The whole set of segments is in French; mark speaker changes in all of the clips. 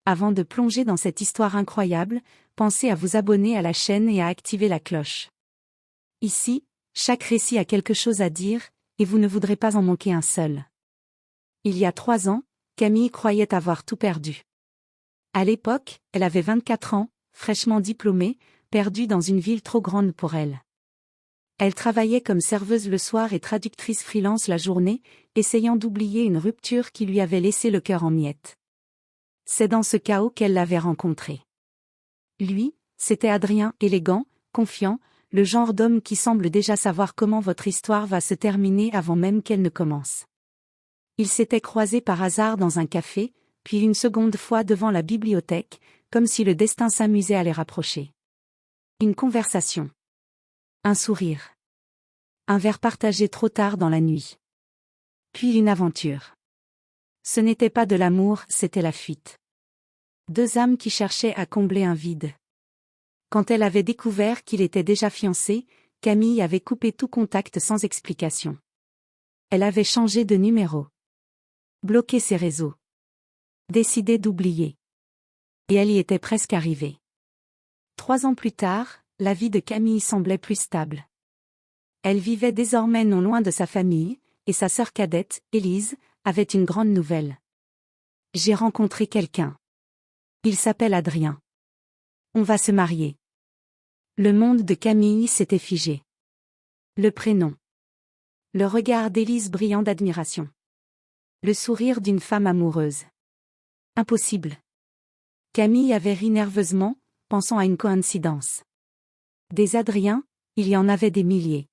Speaker 1: Avant de plonger dans cette histoire incroyable, pensez à vous abonner à la chaîne et à activer la cloche. Ici, chaque récit a quelque chose à dire, et vous ne voudrez pas en manquer un seul. Il y a 3 ans, Camille croyait avoir tout perdu. À l'époque, elle avait 24 ans, fraîchement diplômée, perdue dans une ville trop grande pour elle. Elle travaillait comme serveuse le soir et traductrice freelance la journée, essayant d'oublier une rupture qui lui avait laissé le cœur en miettes. C'est dans ce chaos qu'elle l'avait rencontré. Lui, c'était Adrien, élégant, confiant, le genre d'homme qui semble déjà savoir comment votre histoire va se terminer avant même qu'elle ne commence. Ils s'étaient croisés par hasard dans un café, puis une seconde fois devant la bibliothèque, comme si le destin s'amusait à les rapprocher. Une conversation. Un sourire. Un verre partagé trop tard dans la nuit. Puis une aventure. Ce n'était pas de l'amour, c'était la fuite. 2 âmes qui cherchaient à combler un vide. Quand elle avait découvert qu'il était déjà fiancé, Camille avait coupé tout contact sans explication. Elle avait changé de numéro. Bloqué ses réseaux. Décidé d'oublier. Et elle y était presque arrivée. 3 ans plus tard, la vie de Camille semblait plus stable. Elle vivait désormais non loin de sa famille, et sa sœur cadette, Élise, avait une grande nouvelle. J'ai rencontré quelqu'un. Il s'appelle Adrien. On va se marier. Le monde de Camille s'était figé. Le prénom. Le regard d'Élise brillant d'admiration. Le sourire d'une femme amoureuse. Impossible. Camille avait ri nerveusement, pensant à une coïncidence. Des Adriens, il y en avait des milliers.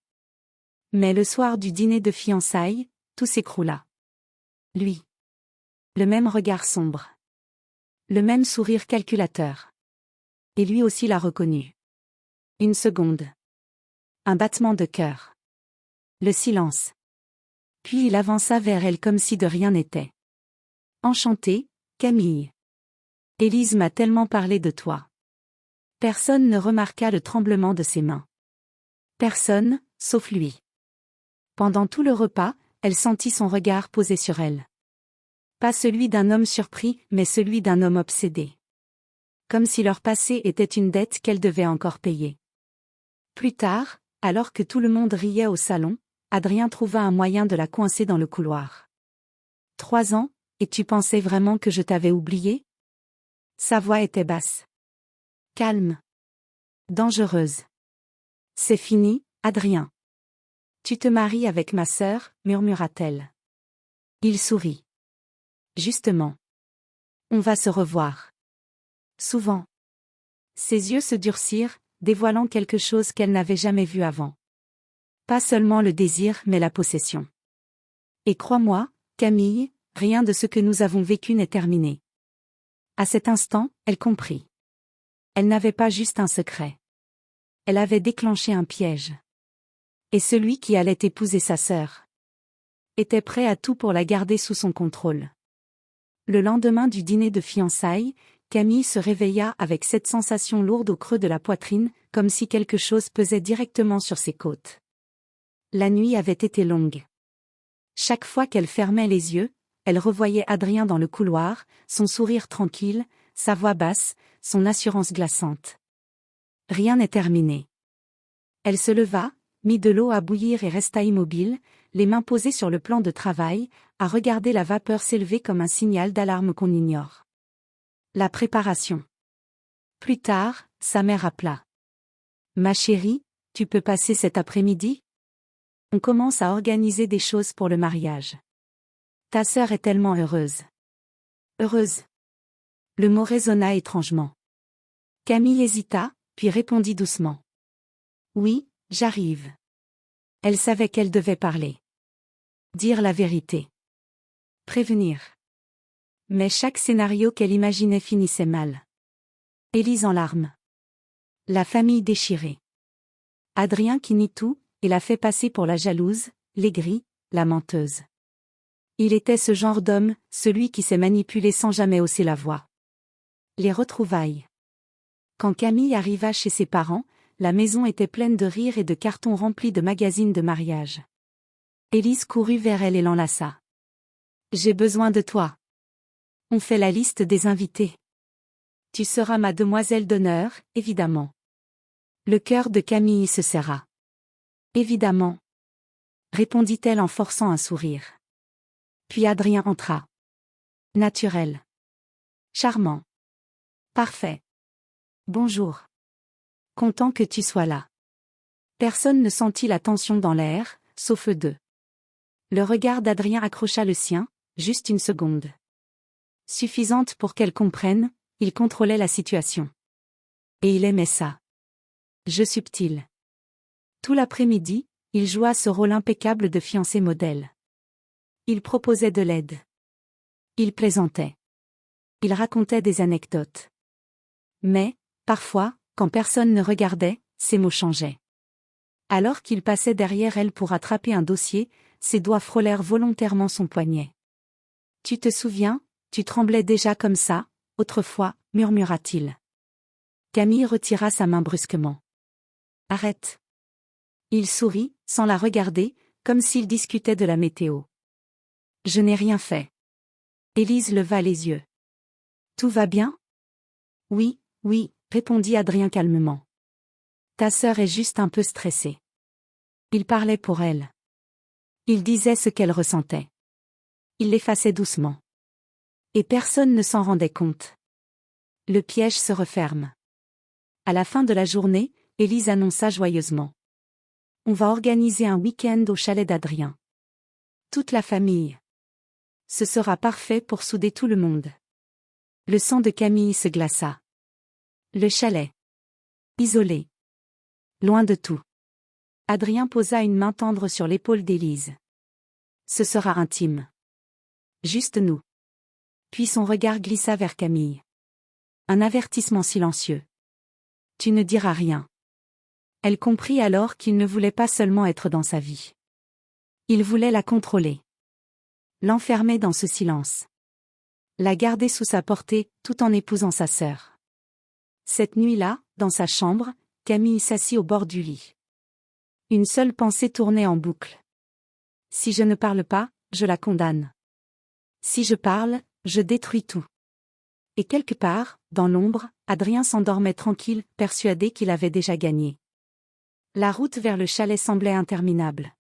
Speaker 1: Mais le soir du dîner de fiançailles, tout s'écroula. Lui. Le même regard sombre. Le même sourire calculateur. Et lui aussi l'a reconnu. Une seconde. Un battement de cœur. Le silence. Puis il avança vers elle comme si de rien n'était. Enchanté, Camille. Élise m'a tellement parlé de toi. Personne ne remarqua le tremblement de ses mains. Personne, sauf lui. Pendant tout le repas, elle sentit son regard posé sur elle. Pas celui d'un homme surpris, mais celui d'un homme obsédé. Comme si leur passé était une dette qu'elle devait encore payer. Plus tard, alors que tout le monde riait au salon, Adrien trouva un moyen de la coincer dans le couloir. 3 ans, et tu pensais vraiment que je t'avais oublié? Sa voix était basse. Calme. Dangereuse. C'est fini, Adrien. Tu te maries avec ma sœur, murmura-t-elle. Il sourit. Justement. On va se revoir. Souvent. Ses yeux se durcirent, dévoilant quelque chose qu'elle n'avait jamais vu avant. Pas seulement le désir mais la possession. Et crois-moi, Camille, rien de ce que nous avons vécu n'est terminé. À cet instant, elle comprit. Elle n'avait pas juste un secret. Elle avait déclenché un piège. Et celui qui allait épouser sa sœur était prêt à tout pour la garder sous son contrôle. Le lendemain du dîner de fiançailles, Camille se réveilla avec cette sensation lourde au creux de la poitrine, comme si quelque chose pesait directement sur ses côtes. La nuit avait été longue. Chaque fois qu'elle fermait les yeux, elle revoyait Adrien dans le couloir, son sourire tranquille, sa voix basse, son assurance glaçante. Rien n'est terminé. Elle se leva, mit de l'eau à bouillir et resta immobile, les mains posées sur le plan de travail, à regarder la vapeur s'élever comme un signal d'alarme qu'on ignore. La préparation. Plus tard, sa mère appela. Ma chérie, tu peux passer cet après-midi? On commence à organiser des choses pour le mariage. Ta sœur est tellement heureuse. Heureuse. Le mot résonna étrangement. Camille hésita, puis répondit doucement. Oui, j'arrive. Elle savait qu'elle devait parler. Dire la vérité. Prévenir. Mais chaque scénario qu'elle imaginait finissait mal. Élise en larmes. La famille déchirée. Adrien qui nie tout, et la fait passer pour la jalouse, l'aigrie, la menteuse. Il était ce genre d'homme, celui qui sait manipuler sans jamais hausser la voix. Les retrouvailles. Quand Camille arriva chez ses parents, la maison était pleine de rires et de cartons remplis de magazines de mariage. Élise courut vers elle et l'enlaça. J'ai besoin de toi. On fait la liste des invités. Tu seras ma demoiselle d'honneur, évidemment. Le cœur de Camille se serra. Évidemment, répondit-elle en forçant un sourire. Puis Adrien entra. Naturel. Charmant. Parfait. Bonjour. Content que tu sois là. Personne ne sentit la tension dans l'air, sauf eux deux. Le regard d'Adrien accrocha le sien, juste une seconde. Suffisante pour qu'elle comprenne, il contrôlait la situation. Et il aimait ça. Jeu subtil. Tout l'après-midi, il joua ce rôle impeccable de fiancé modèle. Il proposait de l'aide. Il plaisantait. Il racontait des anecdotes. Mais, parfois, quand personne ne regardait, ses mots changeaient. Alors qu'il passait derrière elle pour attraper un dossier, ses doigts frôlèrent volontairement son poignet. « Tu te souviens, tu tremblais déjà comme ça, autrefois, murmura-t-il. Camille retira sa main brusquement. « Arrête. » Il sourit, sans la regarder, comme s'il discutait de la météo. « Je n'ai rien fait. » Élise leva les yeux. « Tout va bien ? » « Oui, oui, » répondit Adrien calmement. « Ta sœur est juste un peu stressée. » Il parlait pour elle. Il disait ce qu'elle ressentait. Il l'effaçait doucement. Et personne ne s'en rendait compte. Le piège se referme. À la fin de la journée, Élise annonça joyeusement. « On va organiser un week-end au chalet d'Adrien. Toute la famille. Ce sera parfait pour souder tout le monde. » Le sang de Camille se glaça. Le chalet. Isolé. Loin de tout. Adrien posa une main tendre sur l'épaule d'Élise. Ce sera intime. Juste nous. Puis son regard glissa vers Camille. Un avertissement silencieux. Tu ne diras rien. Elle comprit alors qu'il ne voulait pas seulement être dans sa vie. Il voulait la contrôler. L'enfermer dans ce silence. La garder sous sa portée, tout en épousant sa sœur. Cette nuit-là, dans sa chambre, Camille s'assit au bord du lit. Une seule pensée tournait en boucle. Si je ne parle pas, je la condamne. Si je parle, je détruis tout. Et quelque part, dans l'ombre, Adrien s'endormait tranquille, persuadé qu'il avait déjà gagné. La route vers le chalet semblait interminable.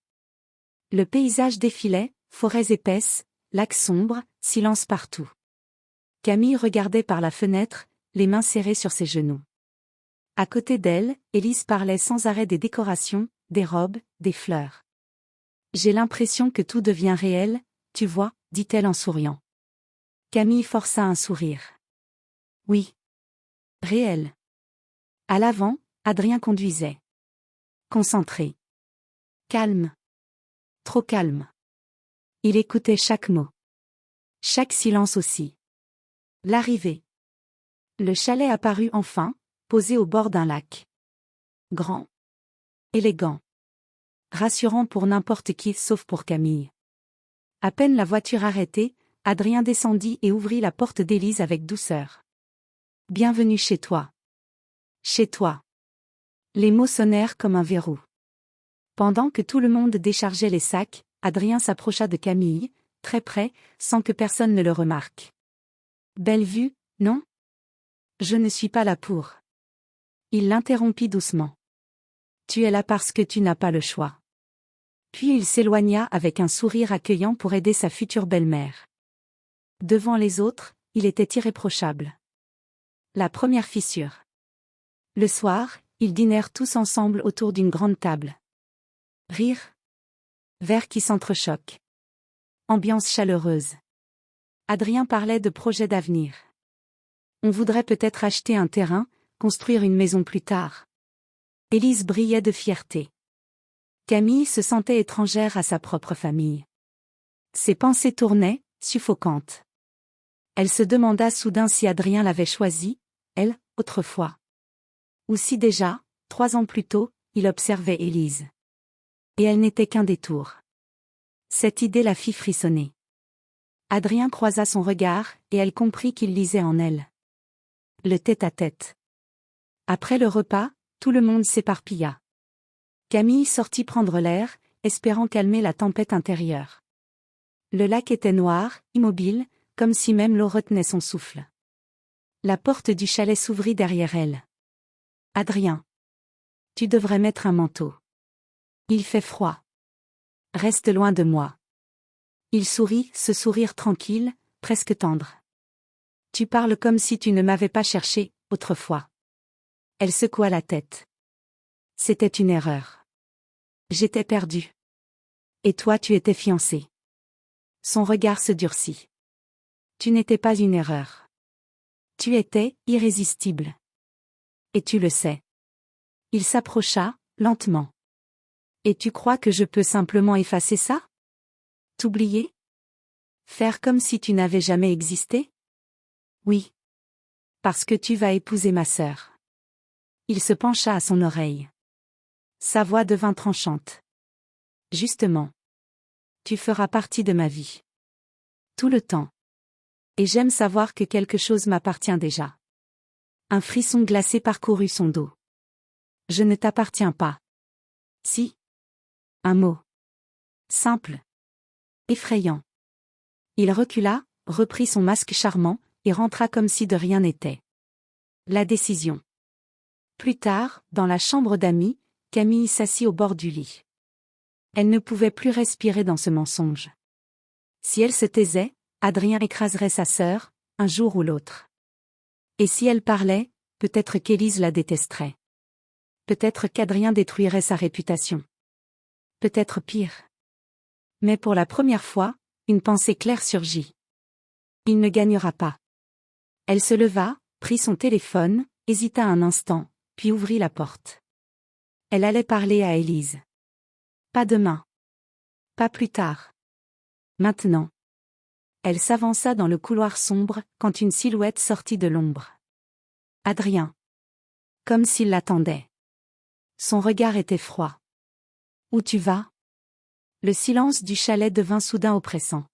Speaker 1: Le paysage défilait, forêts épaisses, lacs sombres, silence partout. Camille regardait par la fenêtre, les mains serrées sur ses genoux. À côté d'elle, Élise parlait sans arrêt des décorations, des robes, des fleurs. « J'ai l'impression que tout devient réel, tu vois, » dit-elle en souriant. Camille força un sourire. « Oui. Réel. » À l'avant, Adrien conduisait. Concentré. Calme. Trop calme. Il écoutait chaque mot. Chaque silence aussi. L'arrivée. Le chalet apparut enfin, posé au bord d'un lac. Grand. Élégant. Rassurant pour n'importe qui sauf pour Camille. À peine la voiture arrêtée, Adrien descendit et ouvrit la porte d'Élise avec douceur. « Bienvenue chez toi. »« Chez toi. » Les mots sonnèrent comme un verrou. Pendant que tout le monde déchargeait les sacs, Adrien s'approcha de Camille, très près, sans que personne ne le remarque. « Belle vue, non ? Je ne suis pas là pour. » Il l'interrompit doucement. « Tu es là parce que tu n'as pas le choix. » Puis il s'éloigna avec un sourire accueillant pour aider sa future belle-mère. Devant les autres, il était irréprochable. La première fissure. Le soir, ils dînèrent tous ensemble autour d'une grande table. Rire. Verres qui s'entrechoquent. Ambiance chaleureuse. Adrien parlait de projets d'avenir. On voudrait peut-être acheter un terrain, construire une maison plus tard. Élise brillait de fierté. Camille se sentait étrangère à sa propre famille. Ses pensées tournaient, suffocantes. Elle se demanda soudain si Adrien l'avait choisie, elle, autrefois. Ou si déjà, 3 ans plus tôt, il observait Élise. Et elle n'était qu'un détour. Cette idée la fit frissonner. Adrien croisa son regard, et elle comprit qu'il lisait en elle. Le tête-à-tête. Après le repas, tout le monde s'éparpilla. Camille sortit prendre l'air, espérant calmer la tempête intérieure. Le lac était noir, immobile, comme si même l'eau retenait son souffle. La porte du chalet s'ouvrit derrière elle. Adrien. Tu devrais mettre un manteau. Il fait froid. Reste loin de moi. Il sourit, ce sourire tranquille, presque tendre. Tu parles comme si tu ne m'avais pas cherché, autrefois. Elle secoua la tête. C'était une erreur. J'étais perdue. Et toi tu étais fiancé. Son regard se durcit. Tu n'étais pas une erreur. Tu étais irrésistible. Et tu le sais. Il s'approcha, lentement. Et tu crois que je peux simplement effacer ça? T'oublier? Faire comme si tu n'avais jamais existé? Oui. Parce que tu vas épouser ma sœur. Il se pencha à son oreille. Sa voix devint tranchante. Justement. Tu feras partie de ma vie. Tout le temps. Et j'aime savoir que quelque chose m'appartient déjà. Un frisson glacé parcourut son dos. Je ne t'appartiens pas. Si. Un mot. Simple. Effrayant. Il recula, reprit son masque charmant, et rentra comme si de rien n'était. La décision. Plus tard, dans la chambre d'amis, Camille s'assit au bord du lit. Elle ne pouvait plus respirer dans ce mensonge. Si elle se taisait, Adrien écraserait sa sœur, un jour ou l'autre. Et si elle parlait, peut-être qu'Élise la détesterait. Peut-être qu'Adrien détruirait sa réputation. Peut-être pire. Mais pour la première fois, une pensée claire surgit. Il ne gagnera pas. Elle se leva, prit son téléphone, hésita un instant, puis ouvrit la porte. Elle allait parler à Élise. Pas demain. Pas plus tard. Maintenant. Elle s'avança dans le couloir sombre, quand une silhouette sortit de l'ombre. Adrien. Comme s'il l'attendait. Son regard était froid. Où tu vas? Le silence du chalet devint soudain oppressant.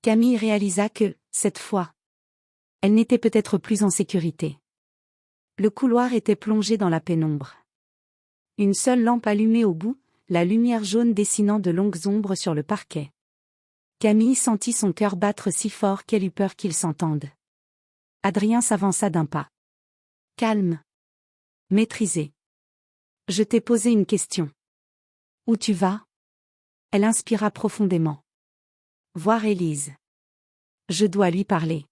Speaker 1: Camille réalisa que, cette fois, elle n'était peut-être plus en sécurité. Le couloir était plongé dans la pénombre. Une seule lampe allumée au bout, la lumière jaune dessinant de longues ombres sur le parquet. Camille sentit son cœur battre si fort qu'elle eut peur qu'ils s'entendent. Adrien s'avança d'un pas. Calme. Maîtrisé. Je t'ai posé une question. Où tu vas? Elle inspira profondément. Voir Élise. Je dois lui parler.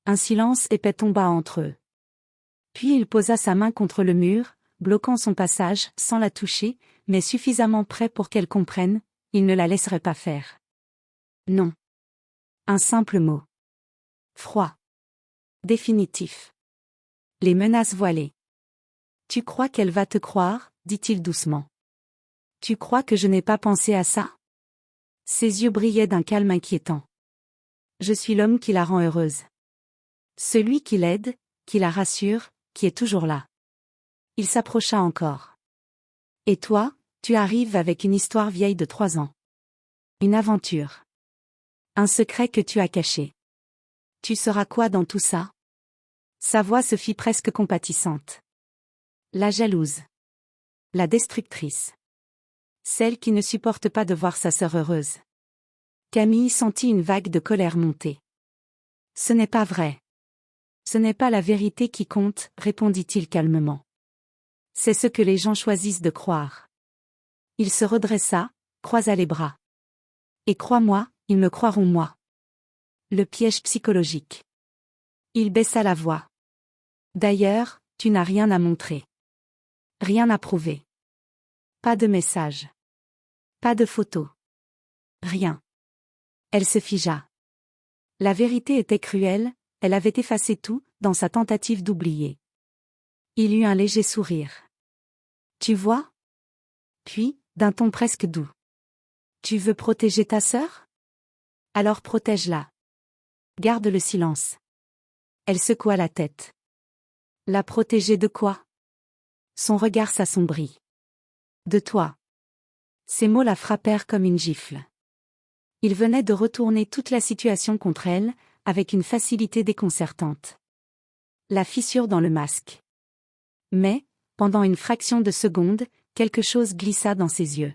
Speaker 1: Un silence épais tomba entre eux. Puis il posa sa main contre le mur, bloquant son passage, sans la toucher, mais suffisamment près pour qu'elle comprenne, il ne la laisserait pas faire. Non. Un simple mot. Froid. Définitif. Les menaces voilées. Tu crois qu'elle va te croire, dit-il doucement. Tu crois que je n'ai pas pensé à ça? Ses yeux brillaient d'un calme inquiétant. Je suis l'homme qui la rend heureuse. Celui qui l'aide, qui la rassure, qui est toujours là. Il s'approcha encore. Et toi, tu arrives avec une histoire vieille de 3 ans. Une aventure. Un secret que tu as caché. Tu seras quoi dans tout ça? Sa voix se fit presque compatissante. La jalouse. La destructrice. Celle qui ne supporte pas de voir sa sœur heureuse. Camille sentit une vague de colère monter. Ce n'est pas vrai. Ce n'est pas la vérité qui compte, répondit-il calmement. C'est ce que les gens choisissent de croire. Il se redressa, croisa les bras. Et crois-moi, ils me croiront moi. Le piège psychologique. Il baissa la voix. D'ailleurs, tu n'as rien à montrer. Rien à prouver. Pas de message. Pas de photo. Rien. Elle se figea. La vérité était cruelle, elle avait effacé tout, dans sa tentative d'oublier. Il eut un léger sourire. Tu vois? Puis, d'un ton presque doux. Tu veux protéger ta sœur? Alors protège-la. Garde le silence. Elle secoua la tête. La protéger de quoi? Son regard s'assombrit. De toi. Ces mots la frappèrent comme une gifle. Il venait de retourner toute la situation contre elle, avec une facilité déconcertante. La fissure dans le masque. Mais, pendant une fraction de seconde, quelque chose glissa dans ses yeux.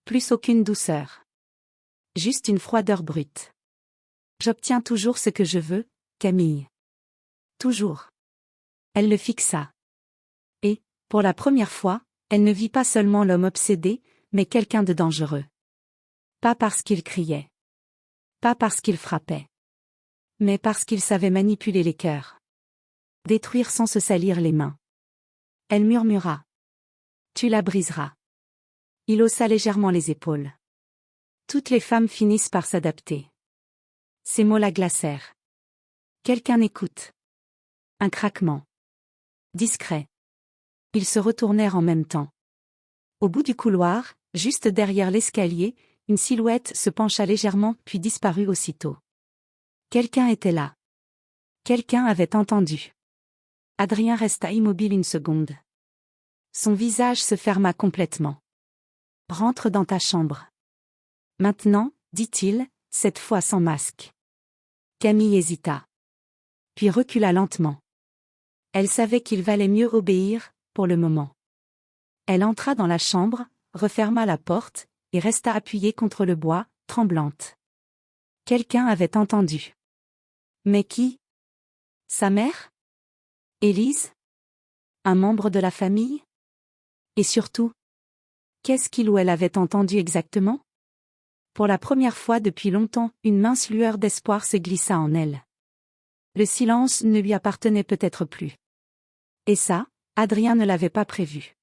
Speaker 1: Plus aucune douceur. Juste une froideur brute. J'obtiens toujours ce que je veux, Camille. Toujours. Elle le fixa. Et, pour la première fois, elle ne vit pas seulement l'homme obsédé, mais quelqu'un de dangereux. Pas parce qu'il criait. Pas parce qu'il frappait. Mais parce qu'il savait manipuler les cœurs. Détruire sans se salir les mains. Elle murmura. Tu la briseras. Il haussa légèrement les épaules. Toutes les femmes finissent par s'adapter. Ces mots la glacèrent. Quelqu'un écoute. Un craquement. Discret. Ils se retournèrent en même temps. Au bout du couloir, juste derrière l'escalier, une silhouette se pencha légèrement puis disparut aussitôt. Quelqu'un était là. Quelqu'un avait entendu. Adrien resta immobile une seconde. Son visage se ferma complètement. Rentre dans ta chambre. Maintenant, dit-il, cette fois sans masque. Camille hésita. Puis recula lentement. Elle savait qu'il valait mieux obéir, pour le moment. Elle entra dans la chambre, referma la porte, et resta appuyée contre le bois, tremblante. Quelqu'un avait entendu. Mais qui? Sa mère? Élise? Un membre de la famille? Et surtout, qu'est-ce qu'il ou elle avait entendu exactement? Pour la première fois depuis longtemps, une mince lueur d'espoir se glissa en elle. Le silence ne lui appartenait peut-être plus. Et ça, Adrien ne l'avait pas prévu.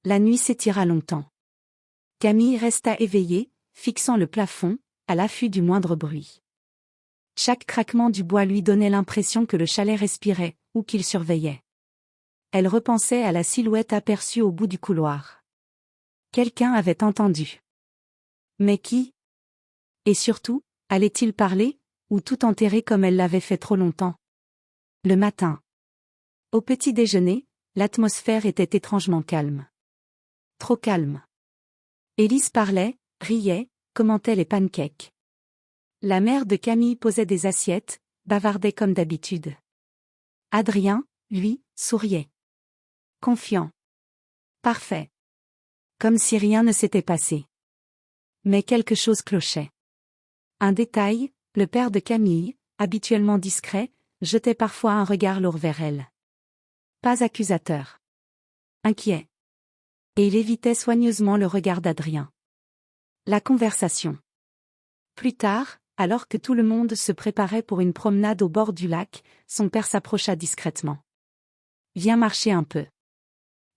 Speaker 1: La nuit s'étira longtemps. Camille resta éveillée, fixant le plafond, à l'affût du moindre bruit. Chaque craquement du bois lui donnait l'impression que le chalet respirait, ou qu'il surveillait. Elle repensait à la silhouette aperçue au bout du couloir. Quelqu'un avait entendu. Mais qui? Et surtout, allait-il parler, ou tout enterrer comme elle l'avait fait trop longtemps? Le matin. Au petit déjeuner, l'atmosphère était étrangement calme. Trop calme. Élise parlait, riait, commentait les pancakes. La mère de Camille posait des assiettes, bavardait comme d'habitude. Adrien, lui, souriait. Confiant. Parfait. Comme si rien ne s'était passé. Mais quelque chose clochait. Un détail, le père de Camille, habituellement discret, jetait parfois un regard lourd vers elle. Pas accusateur. Inquiet. Et il évitait soigneusement le regard d'Adrien. La conversation. Plus tard, alors que tout le monde se préparait pour une promenade au bord du lac, son père s'approcha discrètement. « Viens marcher un peu. »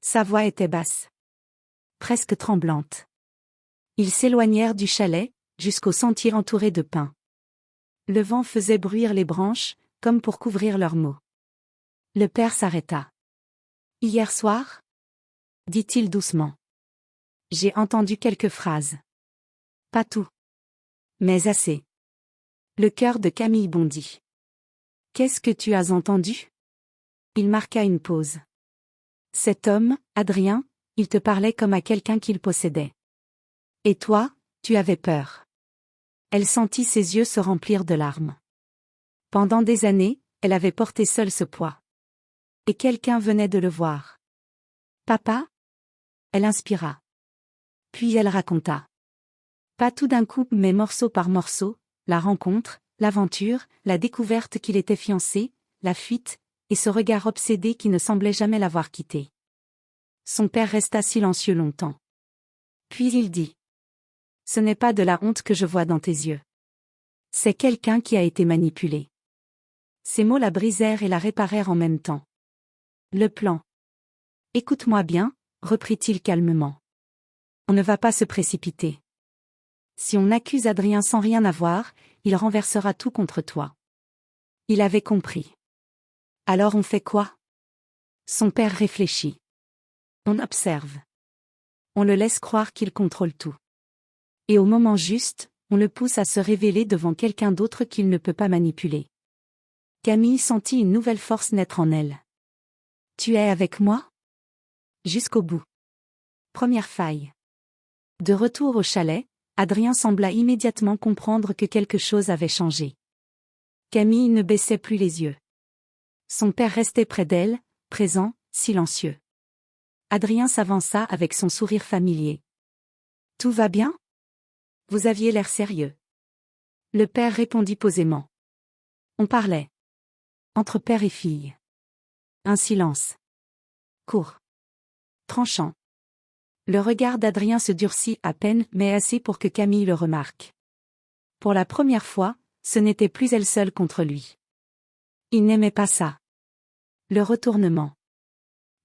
Speaker 1: Sa voix était basse. Presque tremblante. Ils s'éloignèrent du chalet, jusqu'au sentier entouré de pins. Le vent faisait bruire les branches, comme pour couvrir leurs mots. Le père s'arrêta. « Hier soir ?» dit-il doucement. « J'ai entendu quelques phrases. Pas tout. Mais assez. » Le cœur de Camille bondit. « Qu'est-ce que tu as entendu ?» Il marqua une pause. Cet homme, Adrien, il te parlait comme à quelqu'un qu'il possédait. Et toi, tu avais peur. Elle sentit ses yeux se remplir de larmes. Pendant des années, elle avait porté seule ce poids. Et quelqu'un venait de le voir. Papa? Elle inspira. Puis elle raconta. Pas tout d'un coup, mais morceau par morceau, la rencontre, l'aventure, la découverte qu'il était fiancé, la fuite, et ce regard obsédé qui ne semblait jamais l'avoir quitté. Son père resta silencieux longtemps. Puis il dit. Ce n'est pas de la honte que je vois dans tes yeux. C'est quelqu'un qui a été manipulé. Ces mots la brisèrent et la réparèrent en même temps. Le plan. Écoute-moi bien, reprit-il calmement. On ne va pas se précipiter. Si on accuse Adrien sans rien avoir, il renversera tout contre toi. Il avait compris. Alors on fait quoi? Son père réfléchit. On observe. On le laisse croire qu'il contrôle tout. Et au moment juste, on le pousse à se révéler devant quelqu'un d'autre qu'il ne peut pas manipuler. Camille sentit une nouvelle force naître en elle. Tu es avec moi? Jusqu'au bout. Première faille. De retour au chalet, Adrien sembla immédiatement comprendre que quelque chose avait changé. Camille ne baissait plus les yeux. Son père restait près d'elle, présent, silencieux. Adrien s'avança avec son sourire familier. « Tout va bien? Vous aviez l'air sérieux. » Le père répondit posément. « On parlait. Entre père et fille. Un silence. Court. Tranchant. Le regard d'Adrien se durcit à peine, mais assez pour que Camille le remarque. Pour la première fois, ce n'était plus elle seule contre lui. Il n'aimait pas ça. Le retournement.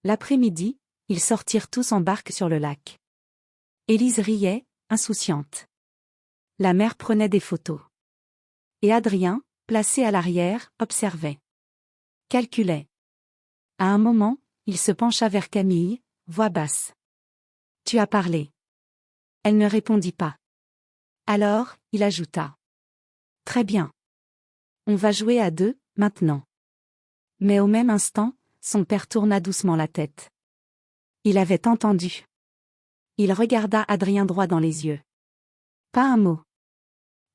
Speaker 1: L'après-midi, ils sortirent tous en barque sur le lac. Élise riait, insouciante. La mère prenait des photos. Et Adrien, placé à l'arrière, observait. Calculait. À un moment, il se pencha vers Camille, voix basse. « Tu as parlé. » Elle ne répondit pas. Alors, il ajouta. « Très bien. On va jouer à deux, maintenant. » Mais au même instant, son père tourna doucement la tête. Il avait entendu. Il regarda Adrien droit dans les yeux. Pas un mot.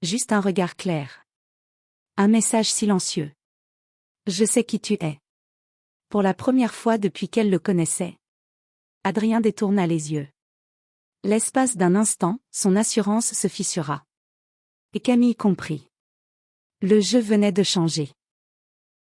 Speaker 1: Juste un regard clair. Un message silencieux. Je sais qui tu es. Pour la première fois depuis qu'elle le connaissait. Adrien détourna les yeux. L'espace d'un instant, son assurance se fissura. Et Camille comprit. Le jeu venait de changer.